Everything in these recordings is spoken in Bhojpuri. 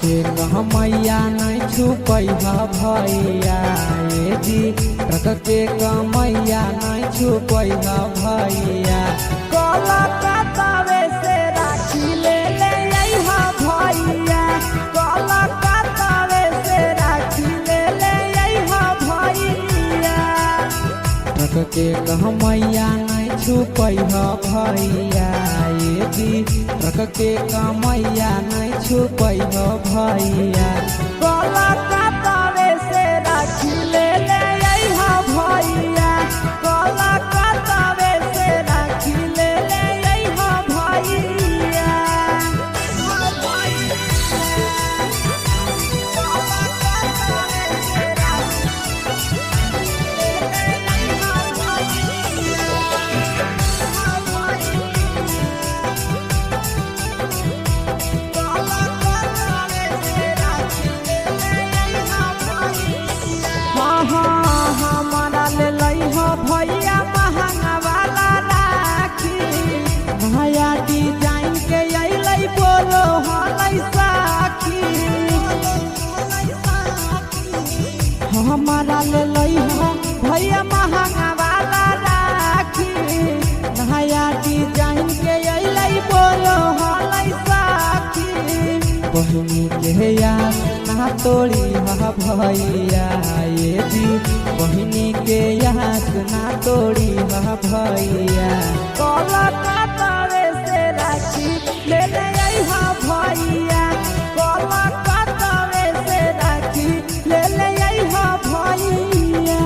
के मैया नहीं छुपैहा भैया ये जी रख के मैया नहीं छुपैहा भैया कलकत्तावे से राखी ले अइहा भैया कलकत्तावे से राखी ले अइहा भैया रख के मैया नहीं छुपैहा भैया ये जी रख के मैया नहीं छुपैहा भैया कलकत्तावे से राखी ले अइहा भैया कलकत्तावे से राखी ले अइहा भैया हमारा ले लइहा भैया महंगा वाला राखी नया डिजाइन के अइलै बोलो हलै साखी हमारा ले लइहा भैया महंगा वाला राखी नया डिजाइन के अइलै बोलो हलै साखी बहिनी के यार ना तोड़ी हा भैया ये जी बहिनी के यहाँ ना तोड़ी हा भैया कलकत्तावे से राखी ले अइहा भैया कलकत्तावे से राखी ले अइहा भैया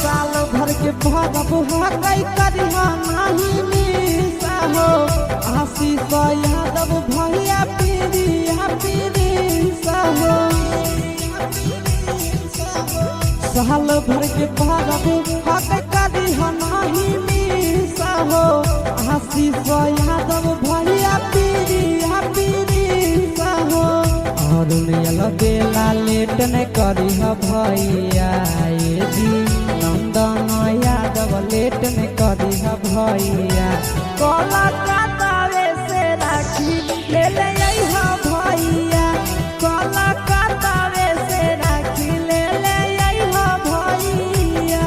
साल भर के भरब हकई करिहा नहीं मिसा हो आशीष यादव भैया पीरिया पीरिसा हो साल भर के भरब हकई करिहा नहीं मिसा हो आशीष यादव भैया पीरिया पीरिसा हो और बेला लेट न करिहा भैया ये जी नंदन यादव लेट न करिहा भैया कलकत्तावे से राखी ले अइहा भैया कलकत्तावे से राखी ले अइहा भैया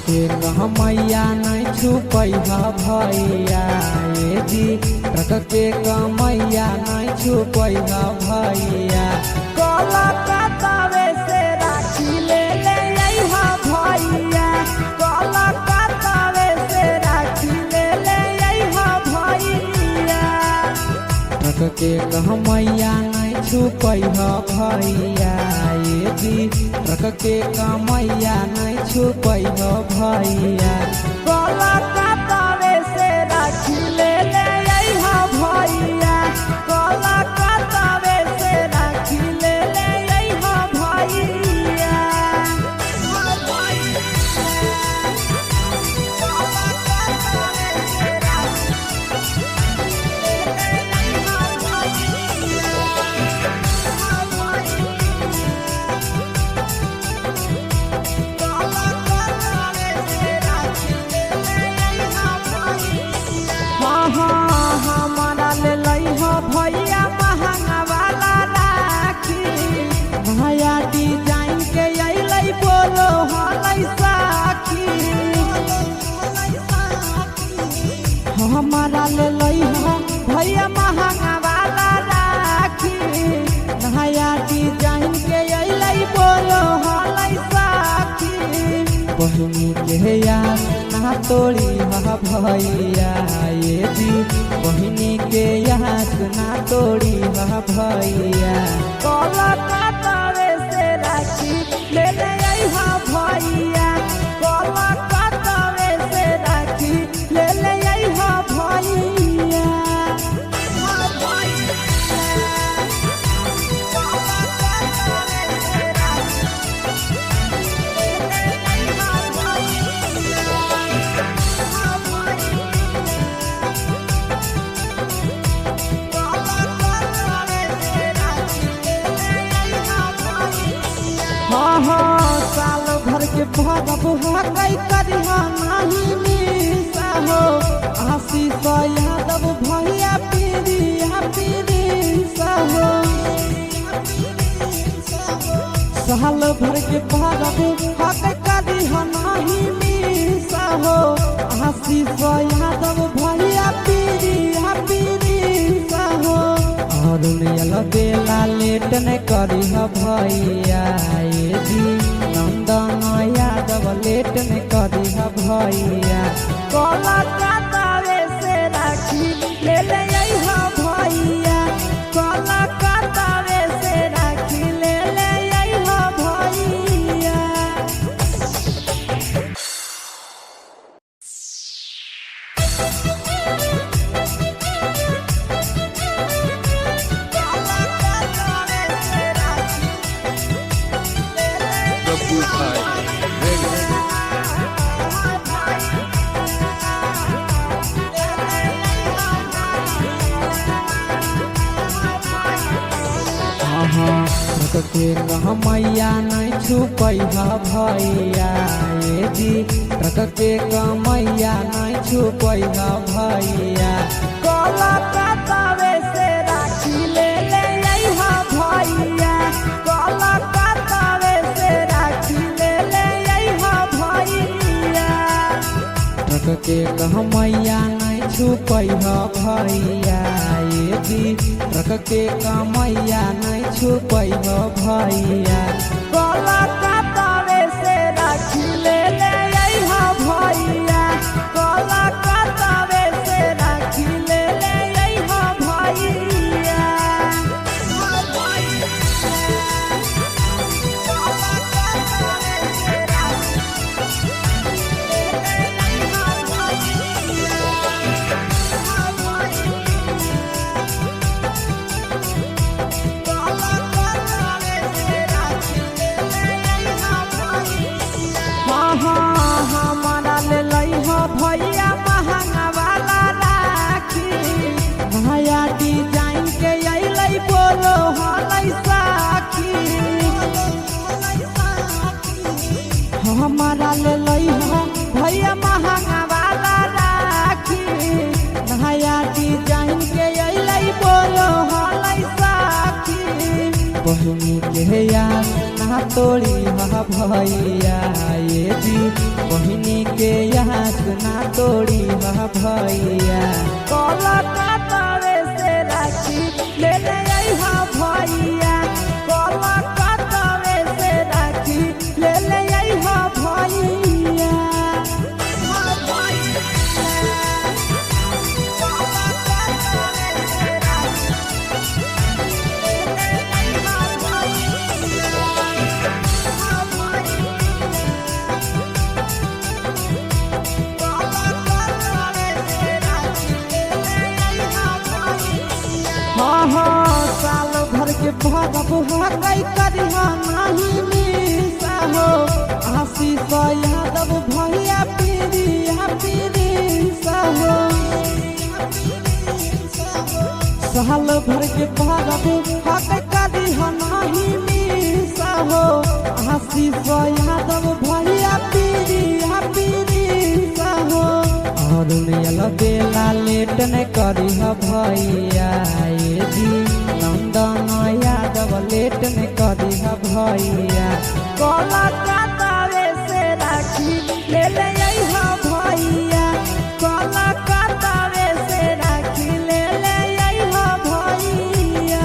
के मैया नहीं छुपैहा भैया ये जी रख के मैया नहीं छुपैहा भैया कलकत्तावे से राखी ले अइहा भैया कलकत्तावे से राखी ले अइहा भैया रख के मैया नहीं छुपैहा भैया ये जी रख के मैया नहीं छुपैहा भैया कलकत्तावे से राखी ले अइहा भैया कलकत्तावे से राखी ले अइहा भैया तोड़ी हा भैया ये जी बहिनी के यहाँ ना तोड़ी हा भैया। कलकत्ता से राखी ले ले अइहा भैया, कलकत्ता से राखी ले ले अइहा भैया। हाँ साल भर के भरब हकई करिहा नहीं मिसा हो, आशीष यादव भैया पीरिया पीरिसा हो। साल भर के भरब हकई करिहा नहीं मिसा हो, आशीष यादव भैया पीरिया पीरिसा हो। अरुण बेला लेट न करी भैया ये जी नंदन यादव लेट न करी भैया। कलकत्ता से राखी ले ले अइहा भैया, कलकत्ता से राखी ले ले अइहा भैया। के मैया नहीं छुपैहा भैया ये जी ट्रक के मैया नहीं छुपैहा भैया। कलकत्ता से राखी ले ले अइहा भैया, कलकत्ता से राखी ले ले अइहा भैया। ट्रक के मैया नहीं छुपैहा भैया ये जी ट्रक के मैया नहीं छुपैहा भैया। कलकत्ता से राखी ले ले अइहा भैया, कलकत्ता से राखी ले ले अइहा भैया। हमारा ले लइहा भैया महंगा वाला राखी, नया डिजाइन के अइलै बोलो हलै साखी। हमारा ले लइहा भैया महंगा वाला राखी, नया डिजाइन के अइलै बोलो हलै साखी। बहिनी के याद ना तोड़ी हा भैया ये जी बहिनी के याद ना तोड़ी हा भैया। कलकत्ता से राखी ले ले अइहा भैया, कलकत्ता से राखी ले ले अइहा भैया। हाँ साल भर के भरब हकई करिहा नहीं मिसा हो, आशीष यादव भैया पीरिया पीरिसा हो। साल भर के भरब हकई करिहा नहीं मिसा हो, आशीष यादव भैया पीरिया पीरिसा हो। अरुण बेला लेट न करी भैया ये जी नंदन यादव लेट न करी भैया। कलकत्ता से राखी ले ले अइहा भैया, कलकत्ता से राखी ले ले अइहा भैया।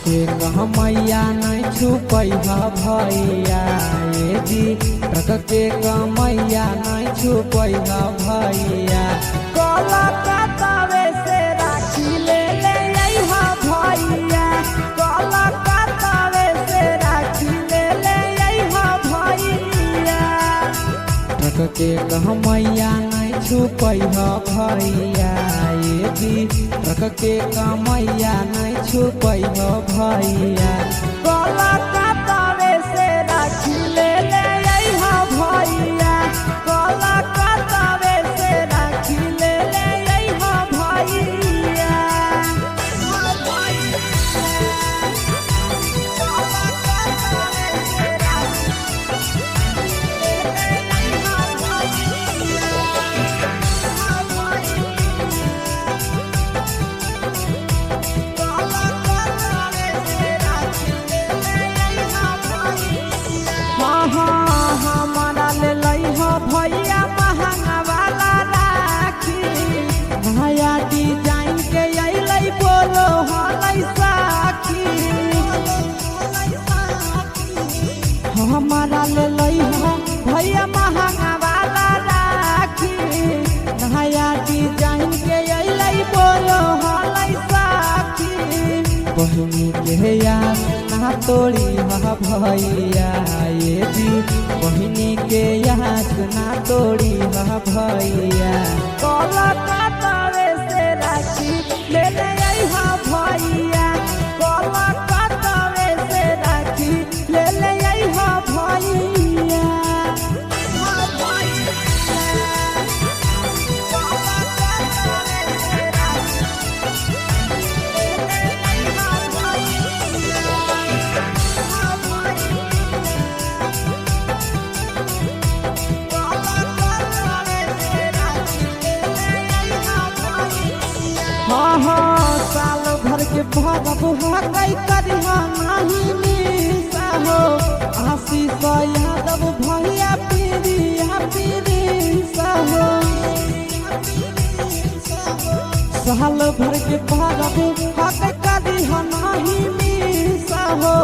के कमैया नहीं छुपै भैया ये जी ट्रक के कमैया नहीं छुपै भैया कलकत्तावे से राखी ले ले अइहा भैया कलकत्तावे से राखी ले ले अइहा भैया ट्रक के कमैया नहीं छुपै भैया ये जी ट्रक के कमैया नहीं छुपै भैया कलकत्तावे से राखी ले ले अइहा भैया कलकत्तावे से राखी ले ले अइहा भैया हमारा ले लइहा भैया महंगा वाला राखी नया डिजाइन के अइलै बोलो हलै साखी हमारा ले लइहा भैया महंगा वाला राखी नया डिजाइन के अइलै बोलो हलै साखी बहिनी के याद ना तोड़ी भैया ये जी बहिनी के याद ना तोड़ी भैया कलकत्तावे से राखी ले ले अइहा भैया कलकत्तावे से राखी ले ले अइहा भैया साल भर के भरब हकै करिहा नाही मिसा हो आशीष यादव भैया पीरिया हो साल भर के भरब हकै करिहा नाही मिसा हो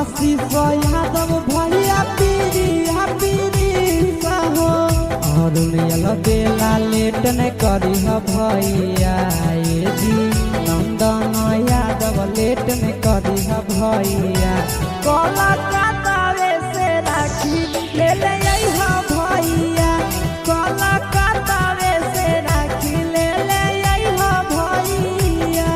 आशीष यादव भैया पीरिया हो और बेला लेट न करी भैया ये जी नंदन यादव लेट न करी भैया कलकत्तावे से राखी ले ले अइहा भैया कलकत्तावे से राखी ले ले अइहा भैया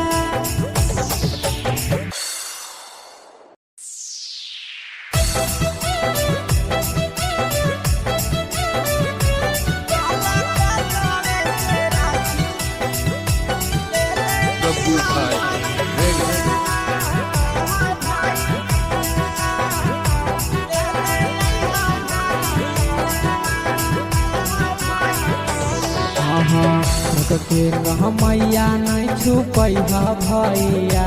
ट्रक के कमैया नहीं छुपै भैया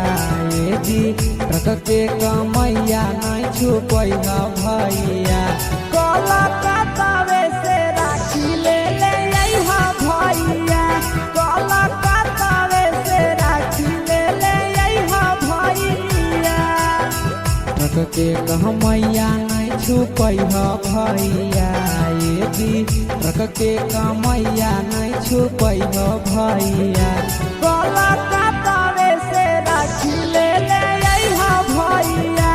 ये जी ट्रक के कमैया नहीं छुपै भैया कलकत्तावे से राखी ले ले अइहा भैया कलकत्तावे से राखी ले ले अइहा भैया ट्रक के कमैया नहीं छुपै भैया ये जी ट्रक के कमैया नहीं छुपै भैया कलकत्तावे से राखी ले ले अइहा भैया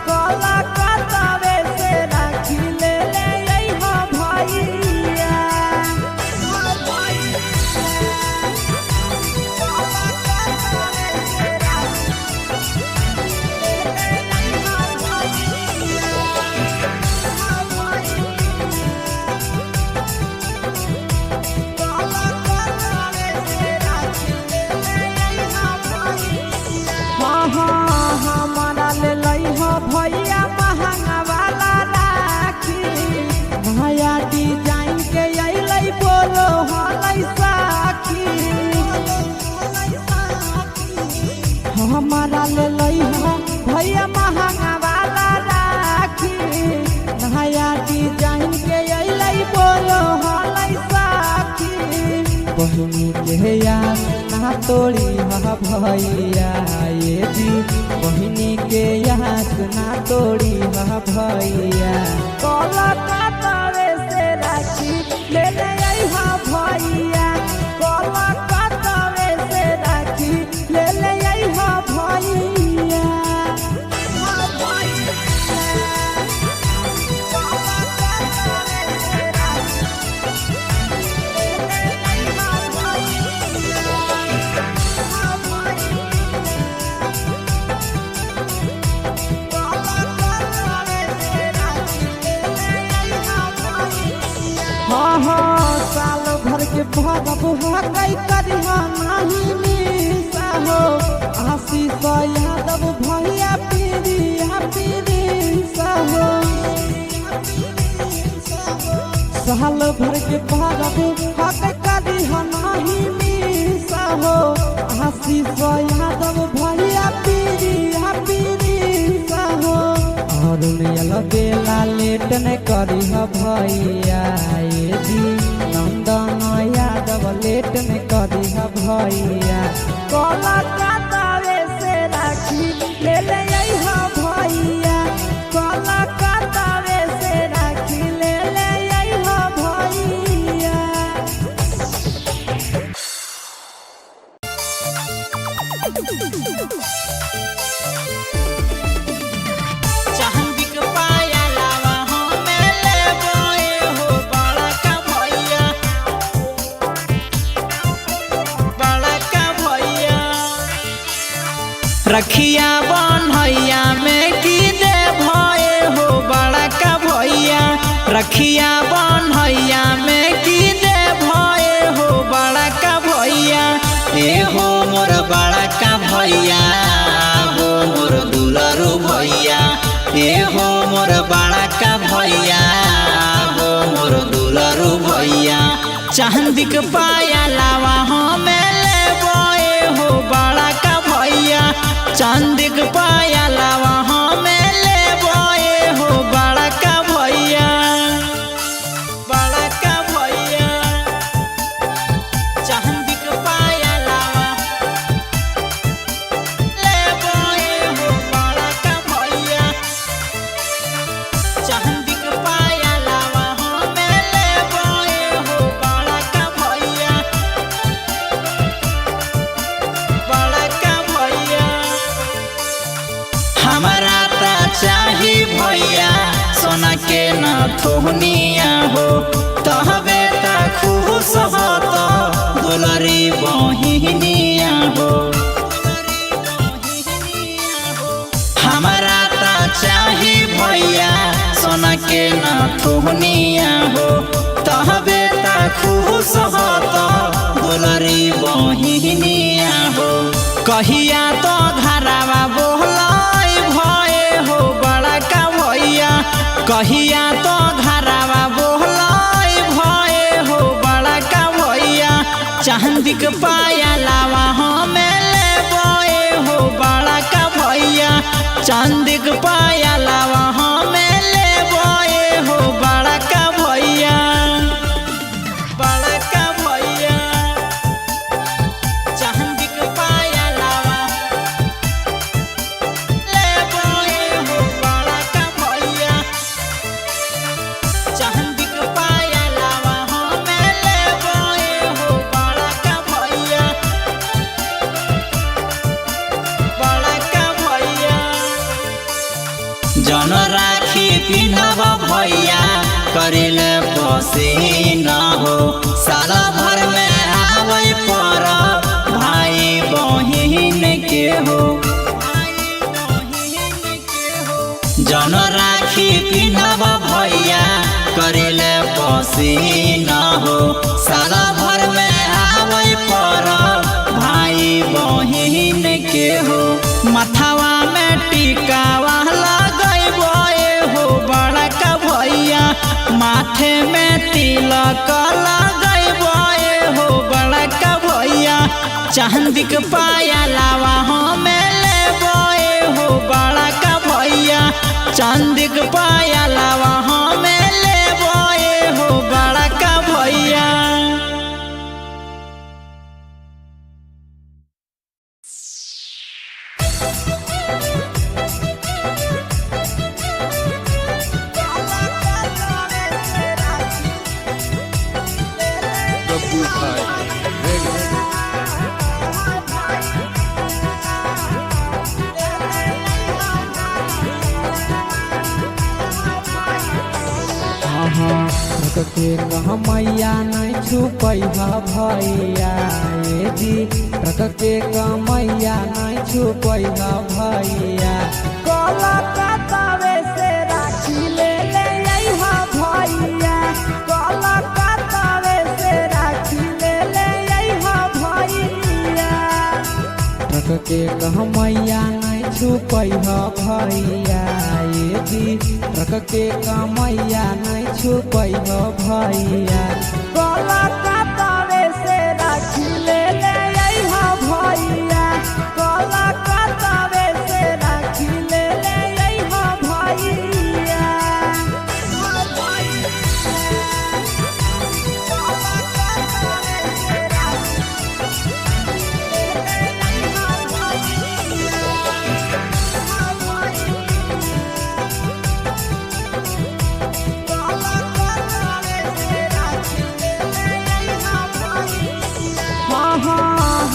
कलकत्तावे से राखी ले ले अइहा भैया हमारा ले लइहा भैया महंगा वाला राखी नया डिजाइन के अइलै बोलो हलै साखी हमारा ले लइहा भैया महंगा वाला राखी नया डिजाइन के अइलै बोलो हलै साखी बहिनी के याद ना ना तोड़ी हा भैया ये जी बहिनी के यहाँ ना तोड़ी हा भैया। कोलकाता से राखी ले ले हा भैया, कोलकाता से राखी ले ले हा भैया। साल भर के भरब हकई करिहा नहीं मिसा हो, आशीष यादव भैया पीरिया पीरिसा हो। साल भर के भरब हकई करिहा नहीं मिसा हो, आशीष यादव भैया पीरिया पीरिसा हो। और बेला लेट न करी भैया ये जी नंदन यादव लेट न करी भैया। कोलकाता से राखी ले ले हा भैया, कोलकाता से राखी ले ले हा भैया। रखिया बन्हैया में की दे भये हो बड़ा का भैया, रखिया बन्हैया में की दे भये हो बड़ा का भैया। ए हो मोर बड़ा का भैया हो मोर दुलरू भैया, ए हो मोर बड़ा का भैया हो मोर दुलरू भैया। चांदी के पाया लावा हमें ले बोए हो बड़ा का भैया, चांदी के पाया लावा हमें ले बोए हो बड़ा का भैया, बड़ा का भैया। चांदी के पाया लावा ले बोए हो बड़ा का भैया, चांदी के पाया लावा हमें ले बोए हो बड़ा का भैया, बड़ा का भैया। हमारा ता चाही भैया सोना के न थोहनिया हो, तहबे ता खुश हो तो दुलरी बहिनिया हो। हमारा ता चाही भैया सोना के न थोहनिया हो, तहबे ता खुश हो तो दुलरी बहिनिया हो। कहिया तो घरावा बोलाई भये हो बड़ा का भैया, कहिया तो घरावा बोलाई भये हो बड़ा का भैया। चांदी के पाया लावा हमें ले बोए हो बड़ा का भैया, चांदी के पाया लावा हमें ले बोए हो बड़ा का भैया, बड़ा का भैया। चांदी के पाया लावा ले बोए हो बड़ा का भैया, चांदी के पाया लावा हमें ले बोए हो बड़ा का भैया, बड़ा का भैया। जन राखी पिन्हब भैया करिले पसीना हो, साल भर में आवे पर भाई बहिन के हो। जन राखी पिन्हब भैया करिले पसीना हो, साल भर में आवे पर भाई बहिन के हो। मथवा में टिकावा लगैबे हो बड़ा का भैया, माथे में तिलक लगैबे हो बड़ा का भैया। चांदी के पाया लावा हमें लेबे हो बड़ा का भैया, चांदी के पाया लावा हमें लेबे हो बड़ा का भैया। के कहमैया नहीं छुपै भैया ए जी ट्रक के कहमैया नहीं छुपै भैया कलकत्तावे से राखी ले ले अइहा भैया कलकत्तावे से राखी ले ले अइहा भैया ट्रक के कहमैया नहीं छुपै भैया ए जी ट्रक के कहमैया नहीं छुपै भैया कलकत्तावे से राखी ले ले अइहा भैया कलकत्तावे से राखी ले ले अइहा भैया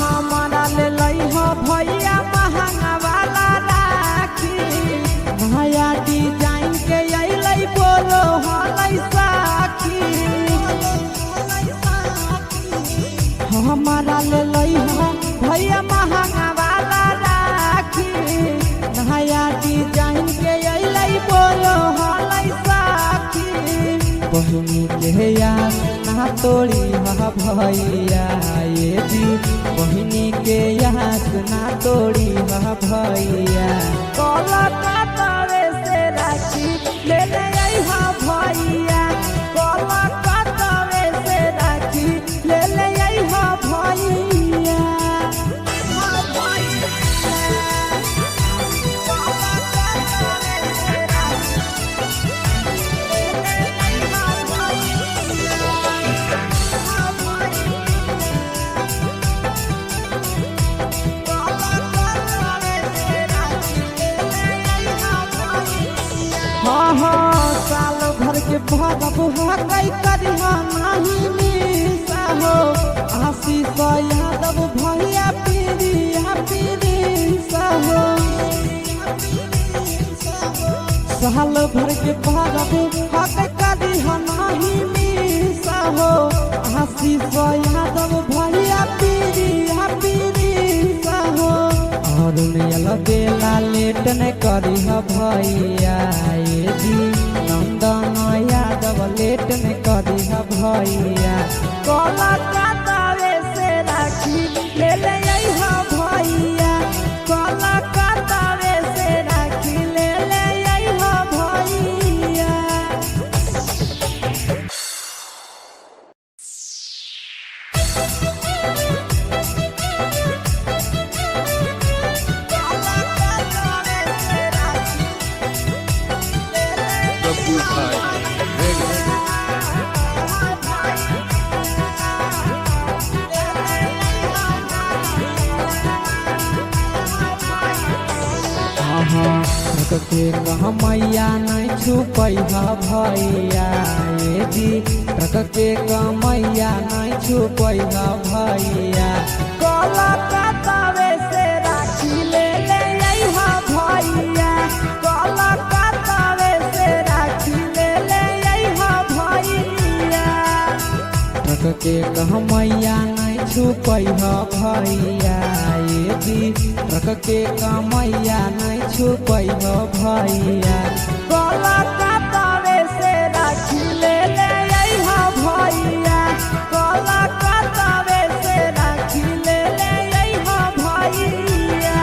हमारा ले लइहा भैया महंगा वाला राखी नया डिजाइन के अइलै बोलो हलै साखी हमारा ले लइहा भैया महंगा वाला राखी नया डिजाइन के अइलै बोलो हलै साखी बहिनी के यार ना तोड़ी भैया ये जी बहिनी के याद ना तोड़ी भैया कलकत्तावे से राखी ले ले अइहा भैया कलकत्तावे से राखी ले ले अइहा भैया साल भर के भरब हकई करिहा नहीं मिसा हो आशीष यादव भैया पीरिया पीरिसा हो साल भर के भरब हकई करिहा नहीं मिसा हो आशीष यादव भैया पीरिया पीरिसा हो और बेला लेट न करी भैया ये जी नंदन यादव लेट न करी भैया कलकत्तावे से राखी ले ले अइहा भैया कलकत्तावे से राखी ले ले अइहा भैया ट्रक के कहमैया नहीं छुपै भैया ये जी ट्रक के कहमैया नहीं छुपै भैया कलकत्तावे से राखी ले ले अइहा भैया कलकत्तावे से राखी ले ले अइहा भैया ट्रक के कहमैया नहीं छुपै भैया ये जी ट्रक के कहमैया नहीं छुपै भैया कलकत्तावे से राखी ले ले अइहा भैया कलकत्तावे से राखी ले ले अइहा भैया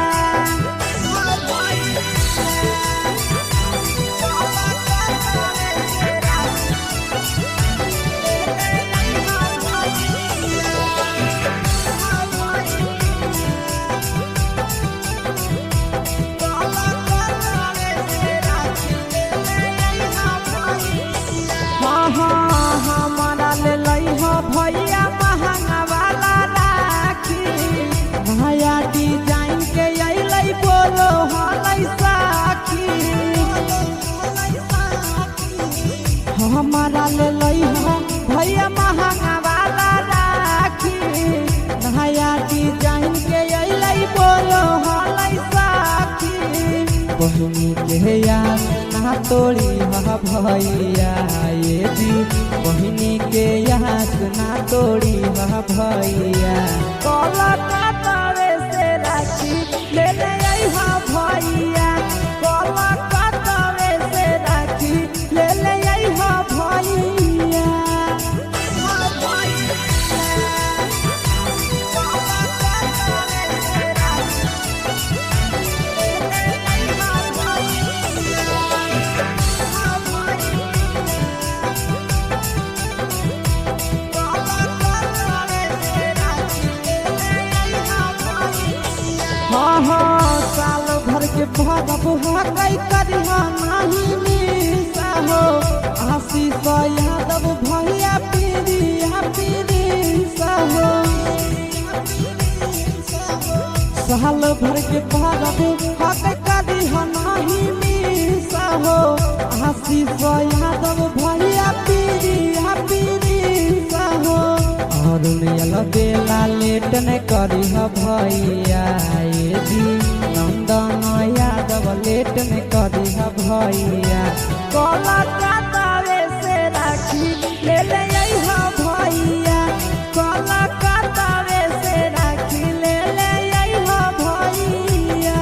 तोड़ी हा भैया ये जी बहिनी के यहाँ ना तोड़ी हा भैया कलकत्ता से राखी ले ले अइहा भैया कलकत्ता से राखी ले ले अइहा भैया हाँ साल भर के भगब कई करिहा नहीं मिसा हो आशीष यादव भैया पीरिया पीरिसा हो साल भर के भगब कई करिहा नहीं मिसा हो आशीष यादव भैया पीरिया पीरिसा हो और बेला लेट न करी भैया ये जी नंदन यादव लेट न करी भैया कलकत्ता से राखी ले ले अइहा भैया कलकत्ता से राखी ले ले अइहा भैया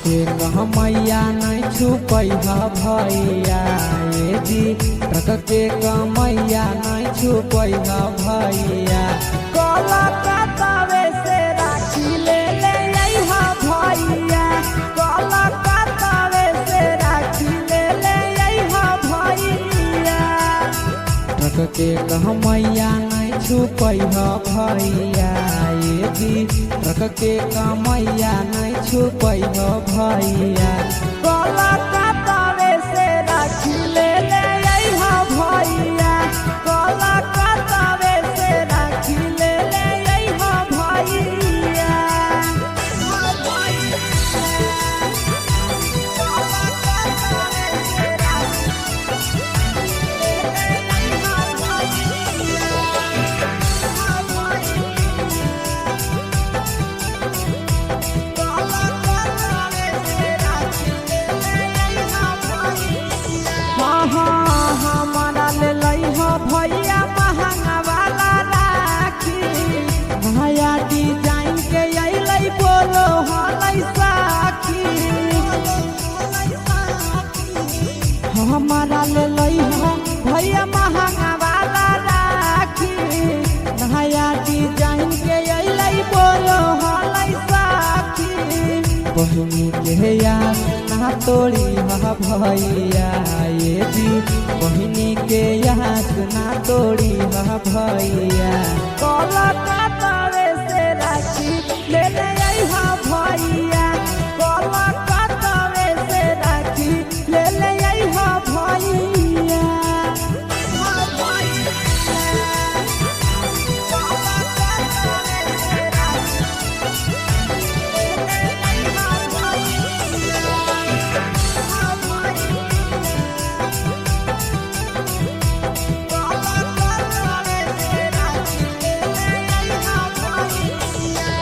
के मैया नहीं छुपैहा भैया ये जी ट्रक के मैया नहीं छुपैहा भैया कलकत्ता से राखी ले ले अइहा भैया कलकत्ता से राखी ले ले अइहा भैया ट्रक के मैया नहीं छुपैहा भैया ये जी ट्रक के मैया नहीं छुपैहा भैया कलकत्ता से राखी ले ले अइहा भैया कलकत्ता से राखी ले ले अइहा भैया हमारा ले लइहा भैया महंगा वाला राखी भैया डिजाइन के अइलै बोलो हलै साखी हमारा ले लइहा भैया महंगा वाला राखी भैया डिजाइन के अइलै बोलो हलै साखी बहिनी के याद ना तोड़ी हा भैया ये जी बहिनी के यहाँ ना तोड़ी हा भैया कलकत्ता से राखी ले ले अइहा भैया कलकत्ता से राखी ले ले अइहा भैया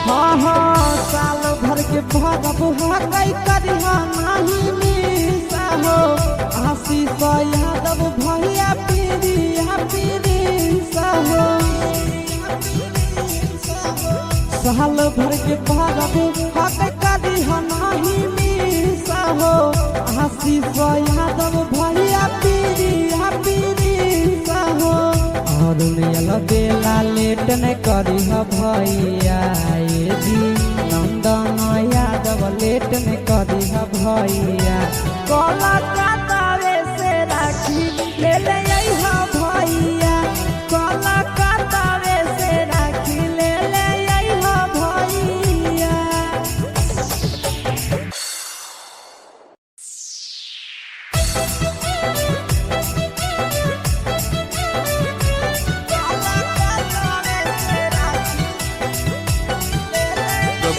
हाँ साल भर के भगब कई करिहा नहीं मिसा हो आशीष यादव भैया पीरिया पीरिसा हो साल भर के भगब कई करिहा नहीं मिसा हो आशीष यादव भैया पीरिया पीरिसा हो और बेला लेट न करी भैया ये जी नंदन यादव लेट न करी भैया कलकत्ता से राखी ले ले अइहा भैया कलकत्ता से राखी ले ले अइहा भैया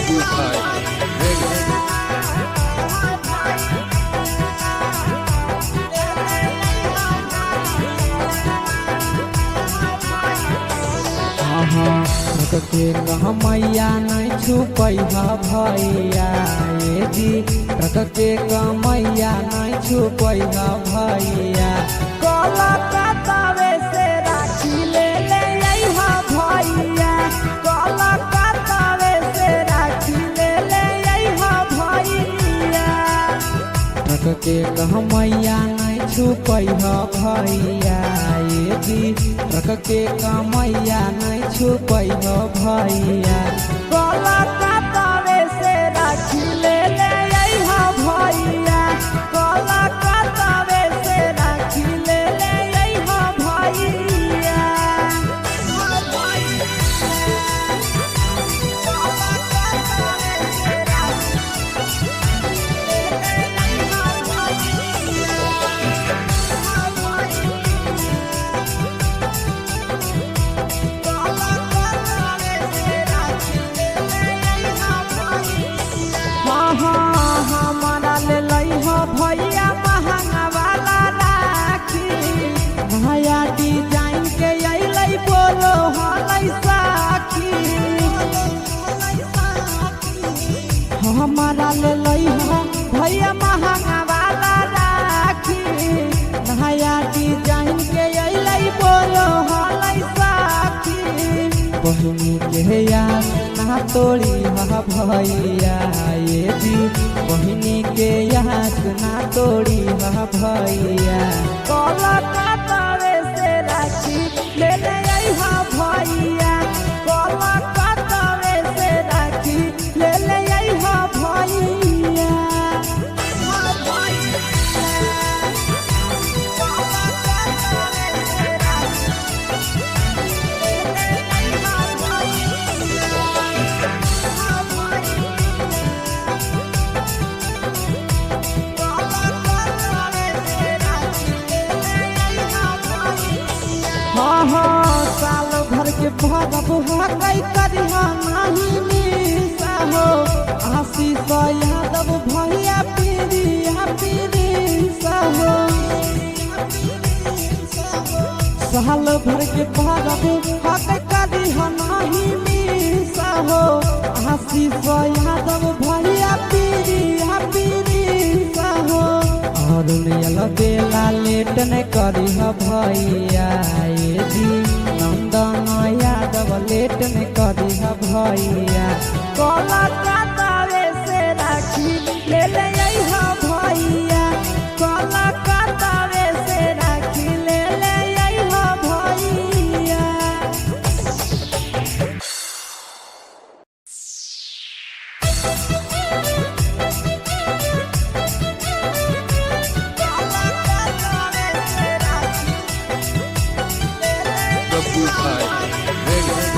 Babu Bhai, ready. के मैया नहीं छुपै भैया ये जी के मैया नहीं छुपै भैया कलकत्तावे से राखी ले अइहा भैया कलकत्तावे से राखी ले अइहा भैया के मैया नहीं छुपै भैया ये जी के मैया नहीं छुपै भैया कलकत्तावे से राखी ले अइहा भैया कलकत्तावे से राखी ले अइहा भैया भैया महंगा वाला राखी नया डिजाइन के अइलै बोलो हलै साखी हमारा ले भैया महंगा वाला राखी नया डिजाइन के अइलै बोलो हलै साखी बहिनी के याद ना तोड़ी भैया ये जी बहिनी के याद ना तोड़ी भैया कलकत्तावे से राखी ले अइहा भैया कलकत्तावे से राखी ले अइहा भैया साल भर के भरब हकई करिहा नहीं मिसा हो आशीष यादव भैया पीरिया पीरिसा हो साल भर के भरब हकई करिहा नहीं मिसा हो आशीष यादव भैया पीरिया पीरिसा हो और बेला लेट न करी भैया ये जी नंदन यादव लेट न करी भैया कलकत्तावे से राखी ले अइहा भैया कलकत्तावे से राखी ले अइहा भैया Babu Bhai, ready.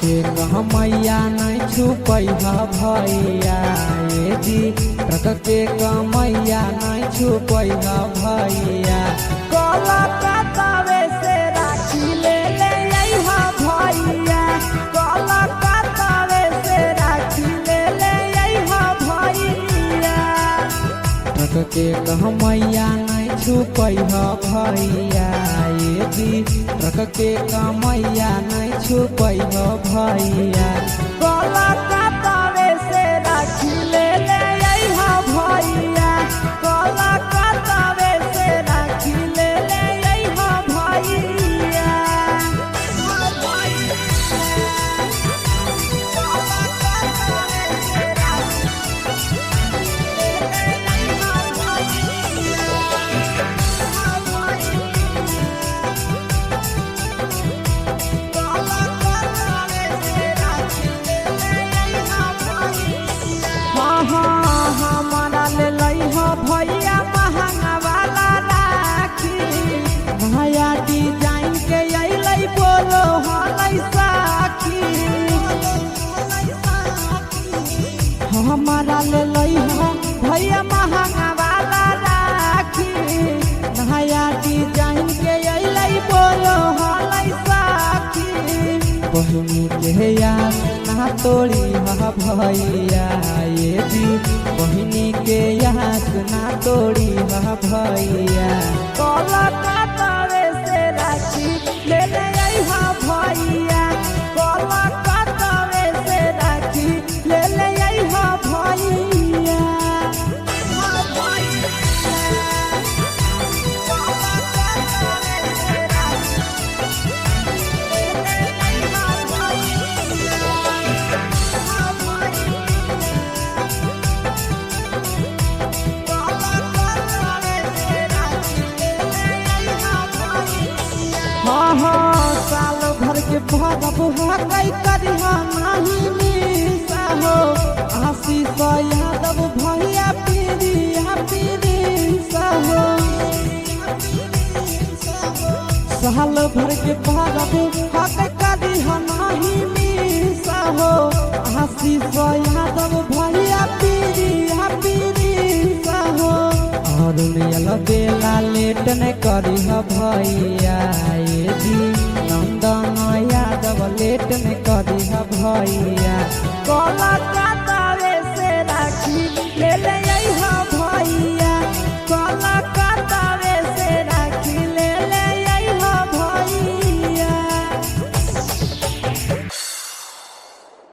के मैया नहीं छुपै भैया ये जी के मैया नहीं छुपै भैया कलकत्तावे से राखी ले अइहा भैया कलकत्तावे से राखी ले अइहा भैया के मैया नहीं छुपै भैया ये जी के मैया नहीं छुपै भैया कलकत्तावे से राखी ले अइहा भैया कलकत्तावे से राखी ले अइहा भैया के यार ना तोड़ी हा भैया ये जी बहिनी के यार ना तोड़ी हा भैया कोलकाता से राखी ले ले आई हा भैया कोलकाता से राखी ले ले आई हा भैया साल भर के भरब हकई करिहा नाही मिसा हो आशीष यादव भैया पीरिया पीरिसा हो साल भर के भरब हकई करिहा नाही मिसा हो आशीष यादव भैया पीरिया पीरिसा हो और बेला लेट न करी हा भैया ये जी नंदन यादव लेट न करी हा भैया कोलकाता